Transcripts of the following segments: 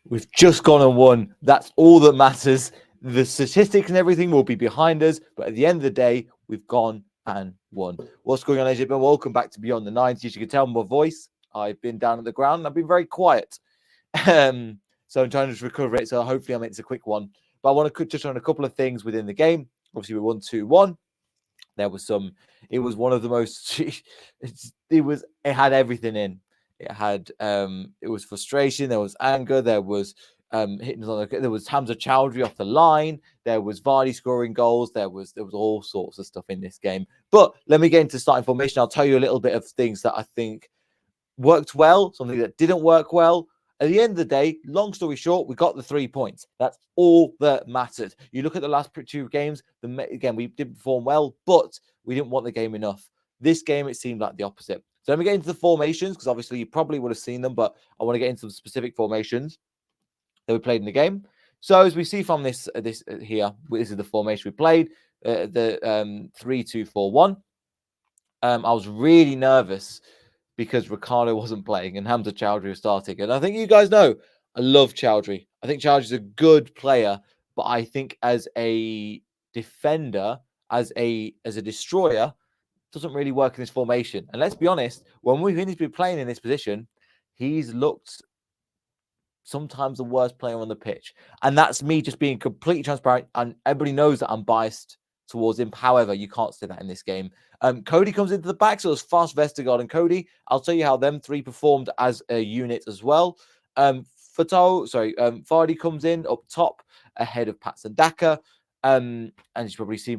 We've just gone and won. That's all that matters. The statistics and everything will be behind us, but at the end of the day, we've gone and won. What's going on, Egypt? Welcome back to Beyond the 90s. You can tell my voice. I've been down at the ground and I've been very quiet. So I'm trying to just recover it. So hopefully it's a quick one. But I want to touch on a couple of things within the game. Obviously, we won 2-1. There was some, it was one of the most, it had everything in. It had, it was frustration, there was anger, there was hitting on there was Hamza Choudury off the line, there was Vardy scoring goals, there was all sorts of stuff in this game. But let me get into starting formation. I'll tell you a little bit of things that I think worked well, something that didn't work well. At the end of the day, long story short, we got the 3 points. That's all that mattered. You look at the last 2 games, again, we didn't perform well, but we didn't want the game enough. This game, it seemed like the opposite. So let me get into the formations, because obviously you probably would have seen them, but I want to get into some specific formations that we played in the game. So as we see from this here, this is the formation we played, the 3-2-4-1. I was really nervous because Ricardo wasn't playing and Hamza Choudury was starting. And I think you guys know, I love Choudury. I think Choudury's a good player, but I think as a defender, as a destroyer, doesn't really work in this formation. And let's be honest, when we've been playing in this position, he's looked sometimes the worst player on the pitch. And that's me just being completely transparent. And everybody knows that I'm biased towards him. However, you can't say that in this game. Cody comes into the back, so it was Fast, Vestergaard, and Cody. I'll tell you how them 3 performed as a unit as well. Vardy comes in up top ahead of Patson Daka. And you've probably seen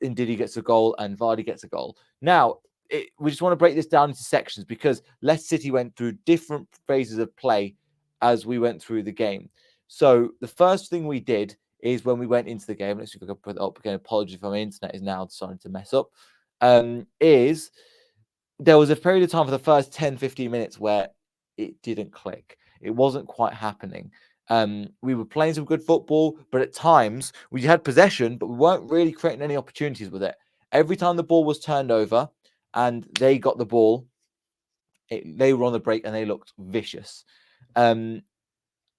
Ndidi gets a goal and Vardy gets a goal. Now, we just want to break this down into sections because Leicester City went through different phases of play as we went through the game. So the first thing we did is when we went into the game, let's see if I can put it up again. Apologies if my internet is now starting to mess up. Is there was a period of time for the first 10-15 minutes where it didn't click. It wasn't quite happening. We were playing some good football, but at times we had possession, but we weren't really creating any opportunities with it. Every time the ball was turned over and they got the ball, they were on the break and they looked vicious. And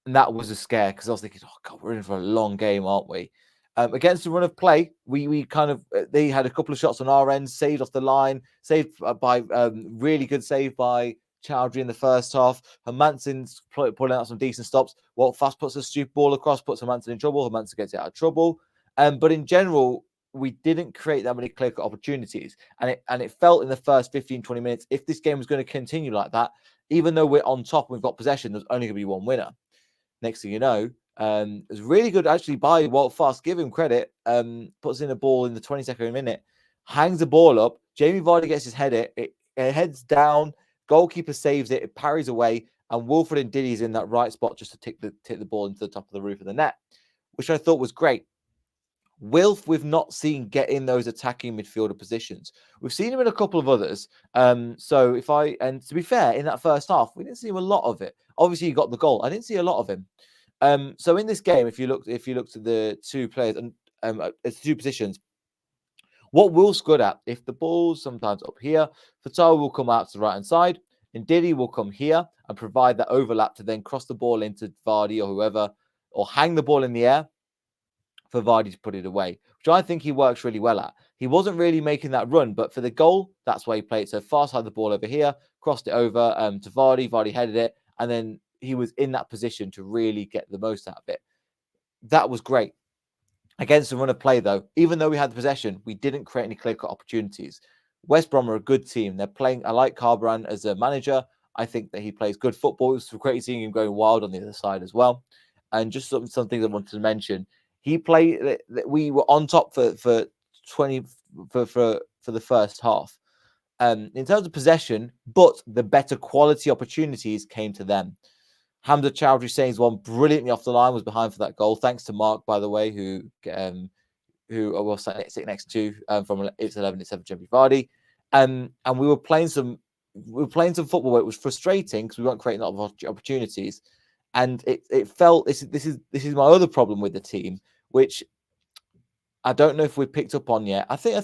that was a scare because I was thinking, oh God, we're in for a long game, aren't we? Against the run of play, we kind of, they had a couple of shots on our end, saved off the line, saved by really good save by Choudury in the first half. Hermansen's pulling out some decent stops. Walt Fast puts a stupid ball across, puts Hermansen in trouble. Hermansen gets it out of trouble. But in general, we didn't create that many clear-cut opportunities. And it felt in the first 15-20 minutes, if this game was going to continue like that, even though we're on top and we've got possession, there's only going to be one winner. Next thing you know, it was really good actually by Walt Fast. Give him credit. Puts in a ball in the 22nd minute, hangs the ball up. Jamie Vardy gets his head it heads down. Goalkeeper saves it. It parries away, and Wilfred Ndidi's in that right spot just to tick the ball into the top of the roof of the net, which I thought was great. Wilf, we've not seen get in those attacking midfielder positions. We've seen him in a couple of others. And to be fair, in that first half, we didn't see him a lot of it. Obviously, he got the goal. I didn't see a lot of him. So in this game, if you looked at the 2 players and 2 positions, what Will's good at, if the ball's sometimes up here, Fatah will come out to the right hand side, and Ndidi will come here and provide that overlap to then cross the ball into Vardy or whoever, or hang the ball in the air for Vardy to put it away, which I think he works really well at. He wasn't really making that run, but for the goal, that's why he played. So Fast had the ball over here, crossed it over to Vardy. Vardy headed it, and then he was in that position to really get the most out of it. That was great. Against the run of play, though, even though we had the possession, we didn't create any clear-cut opportunities. West Brom are a good team. They're playing. I like Carberan as a manager. I think that he plays good football. It's great seeing him going wild on the other side as well. And just some things I wanted to mention. He played. We were on top for the first half. In terms of possession, but the better quality opportunities came to them. Hamza Choudury saves one brilliantly off the line, was behind for that goal. Thanks to Mark, by the way, who I will sit next to from It's 11, it's 7 Jamie Vardy. And we were playing some football where it was frustrating because we weren't creating a lot of opportunities. And it felt this is my other problem with the team, which I don't know if we picked up on yet. I think I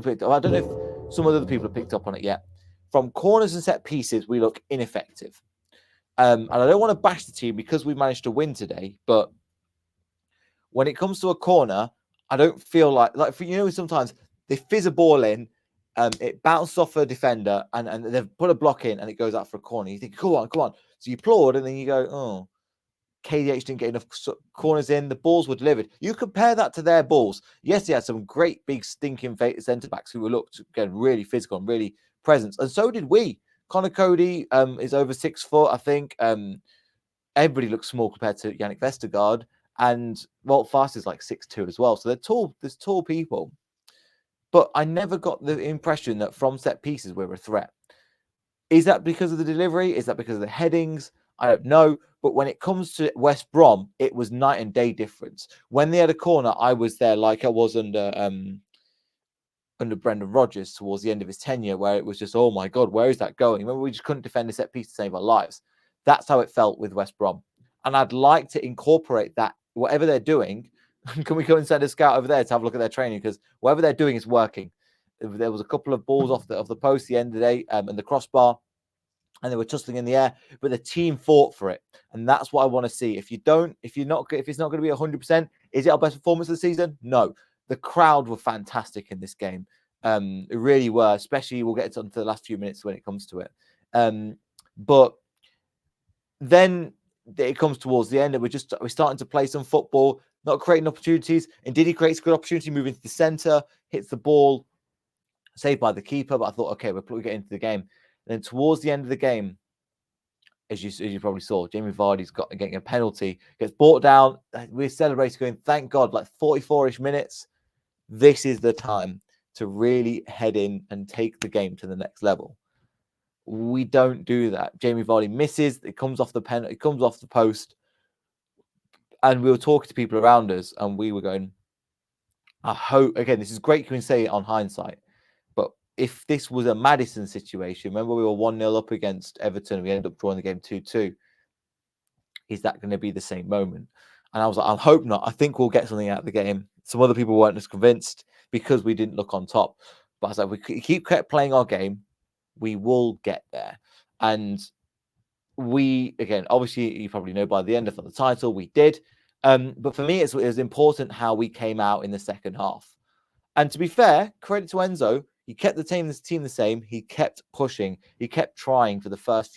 picked up. I don't know if some other people have picked up on it yet. From corners and set pieces, we look ineffective. And I don't want to bash the team because we managed to win today, but when it comes to a corner, I don't feel like sometimes they fizz a ball in, it bounced off a defender, and they've put a block in, and it goes out for a corner. You think, come on. So you applaud, and then you go, oh, KDH didn't get enough corners in. The balls were delivered. You compare that to their balls. Yes, they had some great big stinking centre backs who looked again really physical and really present, and so did we. Connor Cody is over 6 foot, I think. Everybody looks small compared to Yannick Vestergaard, and Walt Fast is like 6'2" as well. So they're tall. There's tall people, but I never got the impression that from set pieces we're a threat. Is that because of the delivery? Is that because of the headings? I don't know. But when it comes to West Brom, it was night and day difference. When they had a corner, I was there like I was under Brendan Rodgers towards the end of his tenure, where it was just, oh my God, where is that going? Remember, we just couldn't defend a set piece to save our lives. That's how it felt with West Brom. And I'd like to incorporate that, whatever they're doing. Can we go and send a scout over there to have a look at their training? Because whatever they're doing is working. There was a couple of balls off the post the end of the day and the crossbar, and they were tussling in the air, but the team fought for it. And that's what I want to see. If it's not going to be 100%, is it our best performance of the season? No. The crowd were fantastic in this game. It really were, especially we'll get onto the last few minutes when it comes to it. But then it comes towards the end and we're starting to play some football, not creating opportunities. And Didi creates a good opportunity, moving to the centre, hits the ball, saved by the keeper. But I thought, okay, we're getting into the game. And then towards the end of the game, as you probably saw, Jamie Vardy's getting a penalty, gets brought down. We're celebrating, going, thank God, like 44-ish minutes. This is the time to really head in and take the game to the next level. We don't do that. Jamie Vardy misses. It comes off the pen. It comes off the post. And we were talking to people around us, and we were going, I hope, again, this is great. You can say it on hindsight. But if this was a Maddison situation, remember we were 1-0 up against Everton. We ended up drawing the game 2-2. Is that going to be the same moment? And I was like, I hope not. I think we'll get something out of the game. Some other people weren't as convinced because we didn't look on top. But I was like, we kept playing our game, we will get there. And we, again, obviously, you probably know by the end of the title, we did. But for me, it was important how we came out in the second half. And to be fair, credit to Enzo, he kept the team the same. He kept pushing. He kept trying for the first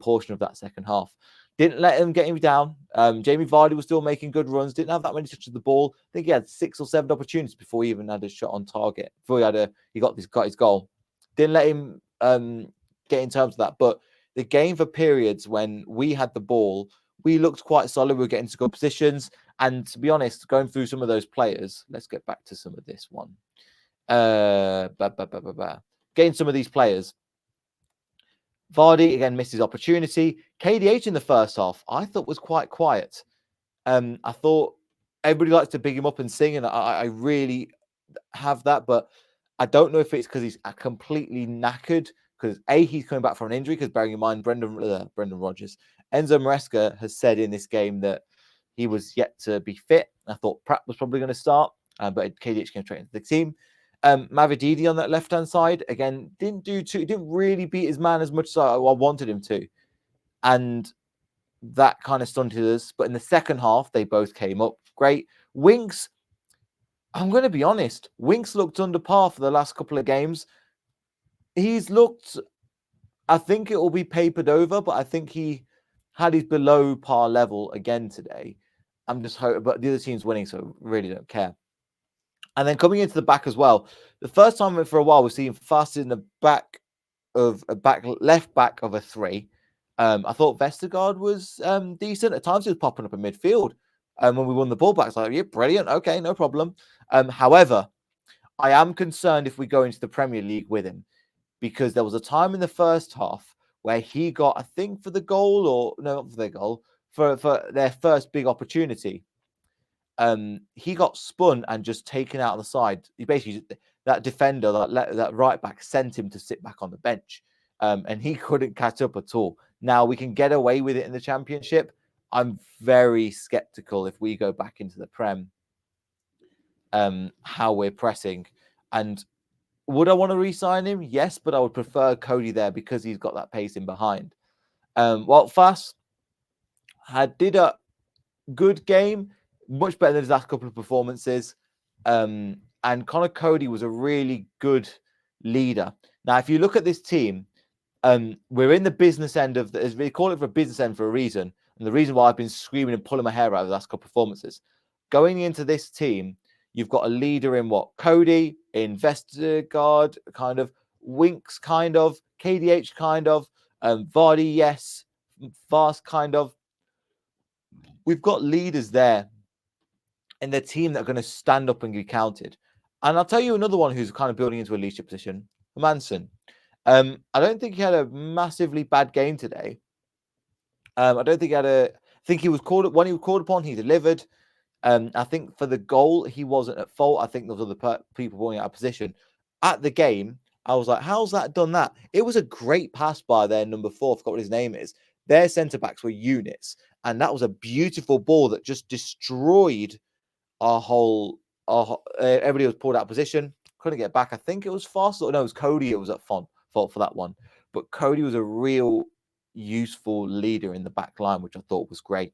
portion of that second half. Didn't let him get him down. Jamie Vardy was still making good runs. Didn't have that many touches of the ball. I think he had 6 or 7 opportunities before he even had a shot on target. Before he got his goal. Didn't let him get in terms of that. But the game for periods when we had the ball, we looked quite solid. We were getting to good positions. And to be honest, going through some of those players, let's get back to some of this one. Getting some of these players. Vardy, again, missed his opportunity. KDH in the first half, I thought was quite quiet. I thought everybody likes to big him up and sing, and I really have that. But I don't know if it's because he's completely knackered. Because he's coming back from an injury. Because bearing in mind, Brendan Rodgers, Enzo Maresca has said in this game that he was yet to be fit. I thought Pratt was probably going to start, but KDH came straight into the team. Mavididi on that left-hand side, again, didn't really beat his man as much as I wanted him to. And that kind of stunted us. But in the second half, they both came up great. Winks, I'm going to be honest, Winks looked under par for the last couple of games. He's looked, I think it will be papered over, but I think he had his below par level again today. I'm just hoping, but the other team's winning, so really don't care. And then coming into the back as well, the first time for a while we're seeing Fast in the left back of a 3. I thought Vestergaard was decent. At times he was popping up in midfield. When we won the ball back, it's like, yeah, brilliant. Okay, no problem. However, I am concerned if we go into the Premier League with him, because there was a time in the first half where he got, I think, for the goal, or no, not for the goal, for their first big opportunity. He got spun and just taken out on the side. He basically, that defender, that right back, sent him to sit back on the bench, and he couldn't catch up at all. Now we can get away with it in the Championship. I'm very skeptical if we go back into the Prem, how we're pressing. And would I want to re-sign him? Yes, but I would prefer Cody there because he's got that pace in behind. Walt Fass did a good game, much better than his last couple of performances. And Connor Cody was a really good leader. Now, if you look at this team, we're in the business end of they call it for a business end for a reason. And the reason why I've been screaming and pulling my hair out of the last couple of performances. Going into this team, you've got a leader in what? Cody, in Vestergaard, kind of, Winks, kind of, KDH, kind of, Vardy, yes, Vast, kind of. We've got leaders there in the team that are going to stand up and be counted. And I'll tell you another one who's kind of building into a leadership position, Manson. I don't think he had a massively bad game today. I don't think he had I think he was called when he was called upon, he delivered. I think for the goal, he wasn't at fault. I think there was other people pulling out of position. At the game, I was like, how's that done that? It was a great pass by their number 4. I forgot what his name is. Their centre-backs were units. And that was a beautiful ball that just destroyed everybody was pulled out of position. Couldn't get back. I think it was Foss. No, it was Cody. It was at fault for that one. But Cody was a real useful leader in the back line, which I thought was great.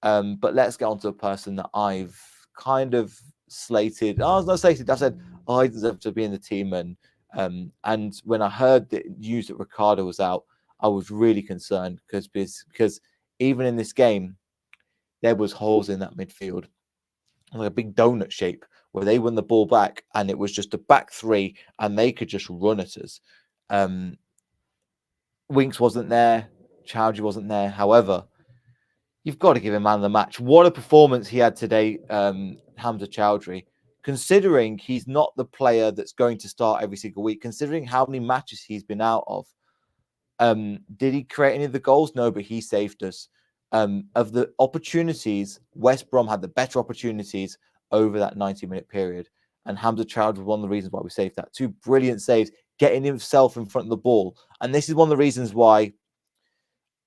But let's get on to a person that I've kind of slated. I was not slated. I said I deserve to be in the team. And when I heard the news that Ricardo was out, I was really concerned because even in this game, there was holes in that midfield, like a big donut shape, where they won the ball back and it was just a back 3 and they could just run at us. Winks wasn't there. Chowdhury wasn't there. However, you've got to give him man of the match. What a performance he had today, Hamza Choudury, considering he's not the player that's going to start every single week, considering how many matches he's been out of. Did he create any of the goals? No, but he saved us. Of the opportunities, West Brom had the better opportunities over that 90-minute period. And Hamza Choudury was one of the reasons why we saved that. 2 brilliant saves, getting himself in front of the ball. And this is one of the reasons why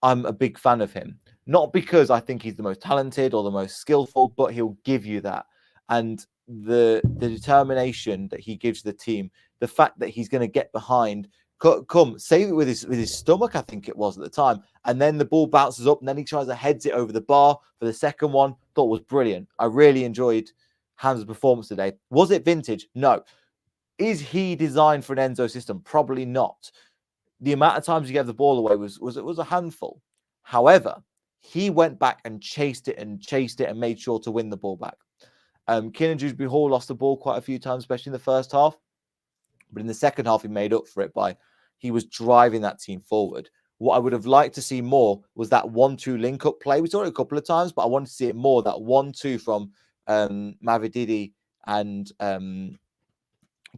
I'm a big fan of him. Not because I think he's the most talented or the most skillful, but he'll give you that. And the determination that he gives the team, the fact that he's going to get behind, come save it with his stomach, I think it was at the time, and then the ball bounces up and then he tries to heads it over the bar for the second one. Thought was brilliant. I really enjoyed Hamza's performance today. Was it vintage? No. Is he designed for an Enzo system? Probably not. The amount of times he gave the ball away was a handful. However, he went back and chased it and made sure to win the ball back. Kiernan Dewsbury Hall lost the ball quite a few times, especially in the first half. But in the second half, he made up for it he was driving that team forward. What I would have liked to see more was that 1-2 link-up play. We saw it a couple of times, but I wanted to see it more, that 1-2 from Mavididi and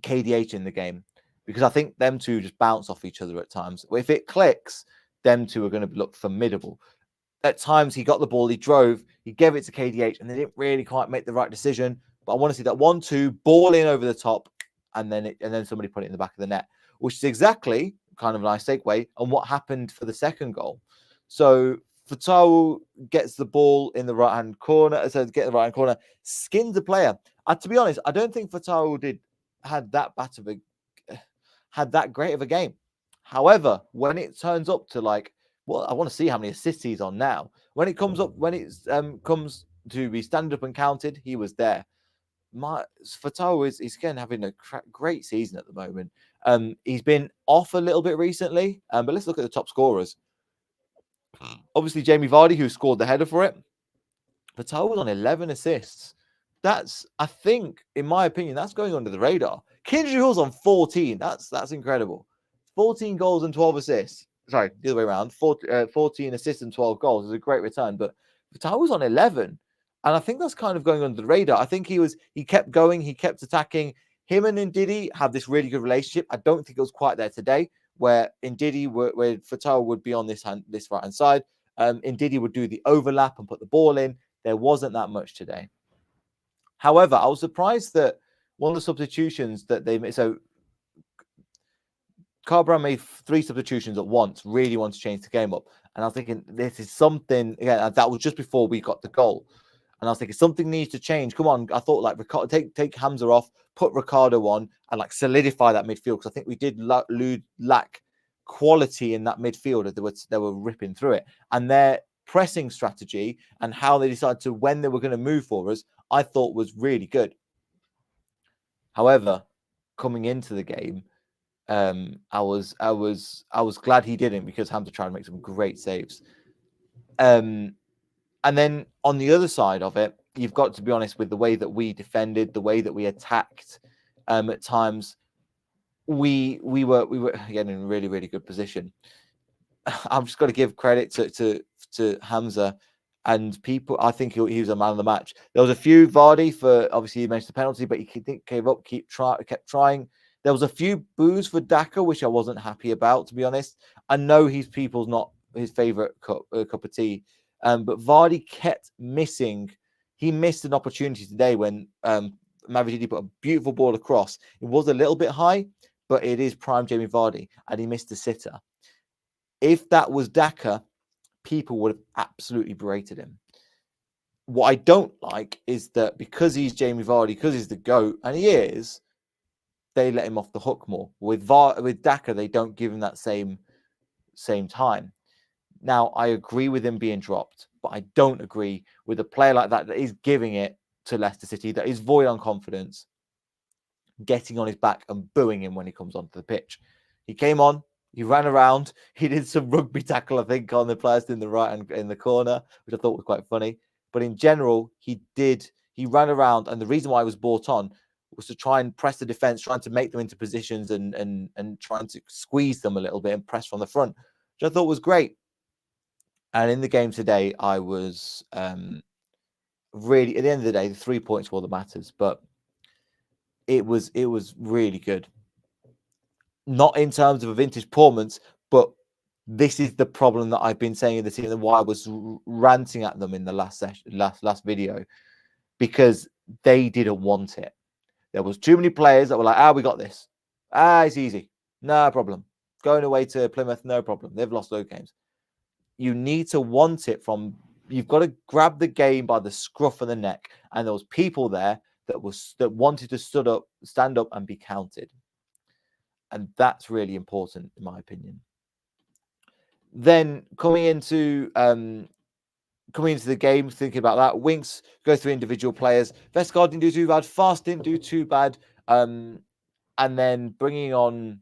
KDH in the game. Because I think them two just bounce off each other at times. If it clicks, them two are going to look formidable. At times, he got the ball, he drove, he gave it to KDH, and they didn't really quite make the right decision. But I want to see that 1-2, ball in over the top, and then somebody put it in the back of the net, which is exactly kind of a nice segue on what happened for the second goal. So Fatawu gets the ball in the right-hand corner, skins the player. To be honest, I don't think Fatawu had that great of a game. However, when it turns up to I want to see how many assists he's on now. When it comes to be standing up and counted, he was there. Fatawu is again having a great season at the moment. He's been off a little bit recently, but let's look at the top scorers. Obviously, Jamie Vardy, who scored the header for it. Fatawu was on 11 assists. That's, I think, in my opinion, that's going under the radar. Kiernan Hall's on 14. That's incredible. 14 goals and 12 assists. Sorry, the other way around. 14 assists and 12 goals is a great return. But Fatawu was on 11. And I think that's kind of going under the radar. I think he kept going. He kept attacking. Him and Ndidi have this really good relationship. I don't think it was quite there today, where Ndidi, where Fatawu would be on this right-hand side. Ndidi would do the overlap and put the ball in. There wasn't that much today. However, I was surprised that one of the substitutions that they made, so Carl made 3 substitutions at once, really wanted to change the game up. And I was thinking, this is something, again, that was just before we got the goal. And I was thinking, something needs to change. Come on. I thought, Ricardo, take Hamza off, put Ricardo on, and solidify that midfield. Because I think we did lack quality in that midfield. They were ripping through it, and their pressing strategy and how they decided to when they were going to move for us, I thought was really good. However, coming into the game, I was glad he didn't, because Hamza tried to make some great saves. And then on the other side of it, you've got to be honest with the way that we defended, the way that we attacked. At times, we were again in a really, really good position. I've just got to give credit to Hamza and people. I think he was a man of the match. There was a few Vardy for, obviously he mentioned the penalty, but he gave up, kept trying. There was a few boos for Daka, which I wasn't happy about, to be honest. I know people's not his favorite cup of tea, but Vardy kept missing. He missed an opportunity today when Mavididi put a beautiful ball across. It was a little bit high, but it is prime Jamie Vardy, and he missed the sitter. If that was Daka, people would have absolutely berated him. What I don't like is that because he's Jamie Vardy, because he's the GOAT, and he is, they let him off the hook more. With Daka, they don't give him that same time. Now, I agree with him being dropped, but I don't agree with a player like that is giving it to Leicester City, that is void on confidence, getting on his back and booing him when he comes onto the pitch. He came on, he ran around, he did some rugby tackle, I think, on the players in the right and in the corner, which I thought was quite funny. But in general, he ran around, and the reason why he was brought on was to try and press the defense, trying to make them into positions and trying to squeeze them a little bit and press from the front, which I thought was great. And in the game today, I was really, at the end of the day, the 3 points were all that matters, but it was really good. Not in terms of a vintage performance, but this is the problem that I've been saying in the team, and why I was ranting at them in the last video, because they didn't want it. There was too many players that were like, we got this. It's easy. No problem. Going away to Plymouth, no problem. They've lost those games. You need to want it you've got to grab the game by the scruff of the neck. And there was people there that wanted to stand up and be counted. And that's really important, in my opinion. Then coming into the game, thinking about that, Winks, go through individual players. Vestergaard didn't do too bad. Fast didn't do too bad. And then bringing on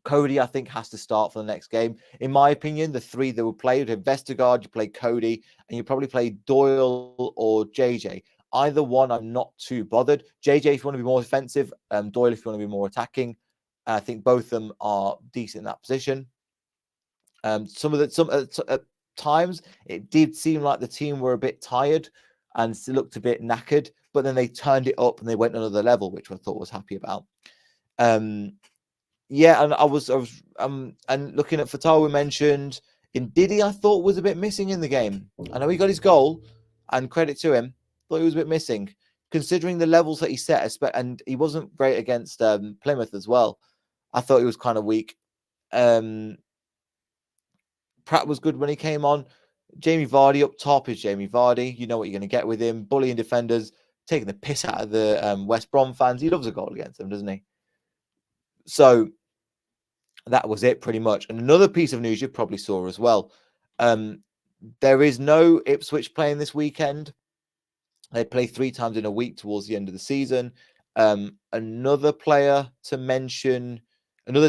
Cody, I think, has to start for the next game. In my opinion, the three that will play, would have Vestergaard, you play Cody, and you probably play Doyle or JJ. Either one, I'm not too bothered. JJ, if you want to be more defensive, Doyle, if you want to be more attacking. I think both of them are decent in that position. At times, it did seem like the team were a bit tired and looked a bit knackered, but then they turned it up and they went another level, which I thought was happy about. Yeah, and I was and looking at Fatal, we mentioned Ndidi, I thought was a bit missing in the game. I know he got his goal, and credit to him, thought he was a bit missing, considering the levels that he set, and he wasn't great against Plymouth as well. I thought he was kind of weak. Pratt was good when he came on. Jamie Vardy up top is Jamie Vardy. You know what you're going to get with him. Bullying defenders, taking the piss out of the West Brom fans. He loves a goal against them, doesn't he? So that was it pretty much. And another piece of news you probably saw as well. There is no Ipswich playing this weekend. They play 3 times in a week towards the end of the season. Another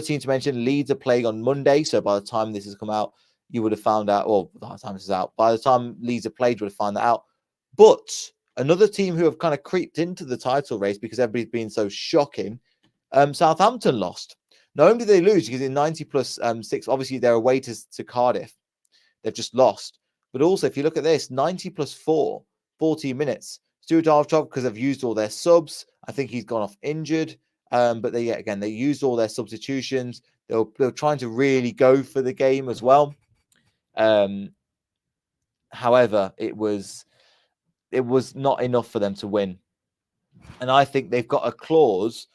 team to mention, Leeds are playing on Monday. So by the time this has come out, you would have found out, or by the time this is out, by the time Leeds are played, you would have found that out. But another team who have kind of creeped into the title race because everybody's been so shocking, Southampton lost. Not only did they lose, because in 90+6, obviously they're away to Cardiff. They've just lost. But also, if you look at this, 90+4, 14 minutes. Stuart Armstrong, because they've used all their subs. I think he's gone off injured. But they used all their substitutions. They were trying to really go for the game as well. However, it was not enough for them to win. And I think they've got a clause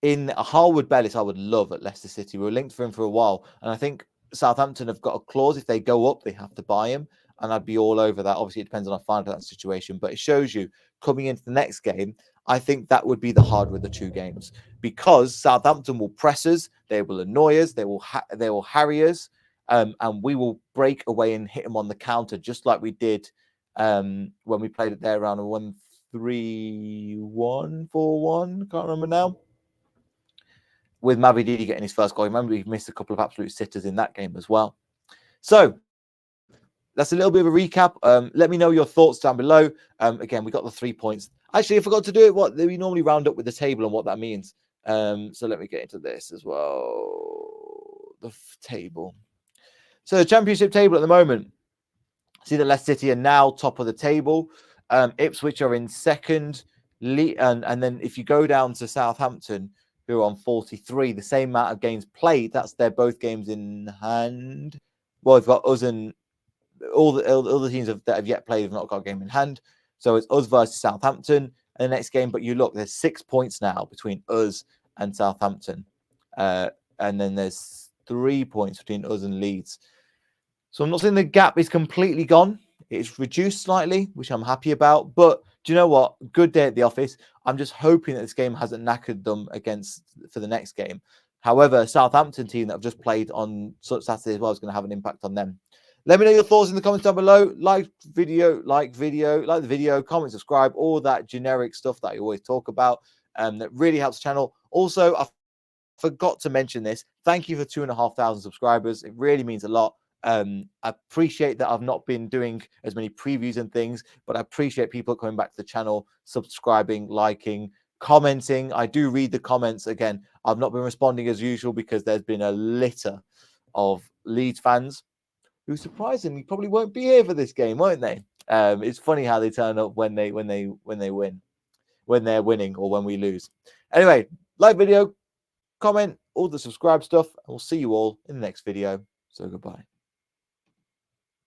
in Harwood Bellis, I would love at Leicester City. We were linked for him for a while. And I think Southampton have got a clause. If they go up, they have to buy him. And I'd be all over that. Obviously, it depends on a finance situation. But it shows you, coming into the next game, I think that would be the harder of the two games, because Southampton will press us, they will annoy us, they will harry us, and we will break away and hit them on the counter, just like we did when we played it there around a 1-3-1, 4-1, can't remember now, with Mavididi getting his first goal. Remember, he missed a couple of absolute sitters in that game as well. So that's a little bit of a recap. Let me know your thoughts down below. Again, we got the 3 points. Actually, I forgot to do it. What we normally round up with the table and what that means. So let me get into this as well. The table. So the championship table at the moment. See that Leicester City are now top of the table. Ipswich are in second. And then if you go down to Southampton, who are on 43, the same amount of games played. That's their both games in hand. Well, we've got us and all the teams that have yet played have not got a game in hand. So it's us versus Southampton in the next game. But you look, there's 6 points now between us and Southampton. And then there's 3 points between us and Leeds. So I'm not saying the gap is completely gone. It's reduced slightly, which I'm happy about. But do you know what? Good day at the office. I'm just hoping that this game hasn't knackered them for the next game. However, Southampton team that have just played on Saturday as well is going to have an impact on them. Let me know your thoughts in the comments down below. Like the video, comment, subscribe, all that generic stuff that I always talk about. That really helps the channel. Also, I forgot to mention this. Thank you for 2,500 subscribers. It really means a lot. I appreciate that I've not been doing as many previews and things, but I appreciate people coming back to the channel, subscribing, liking, commenting. I do read the comments. Again, I've not been responding as usual because there's been a litter of Leeds fans who surprisingly probably won't be here for this game, won't they? It's funny how they turn up when they win, when they're winning or when we lose. Anyway, like video, comment, all the subscribe stuff, and we'll see you all in the next video. So goodbye.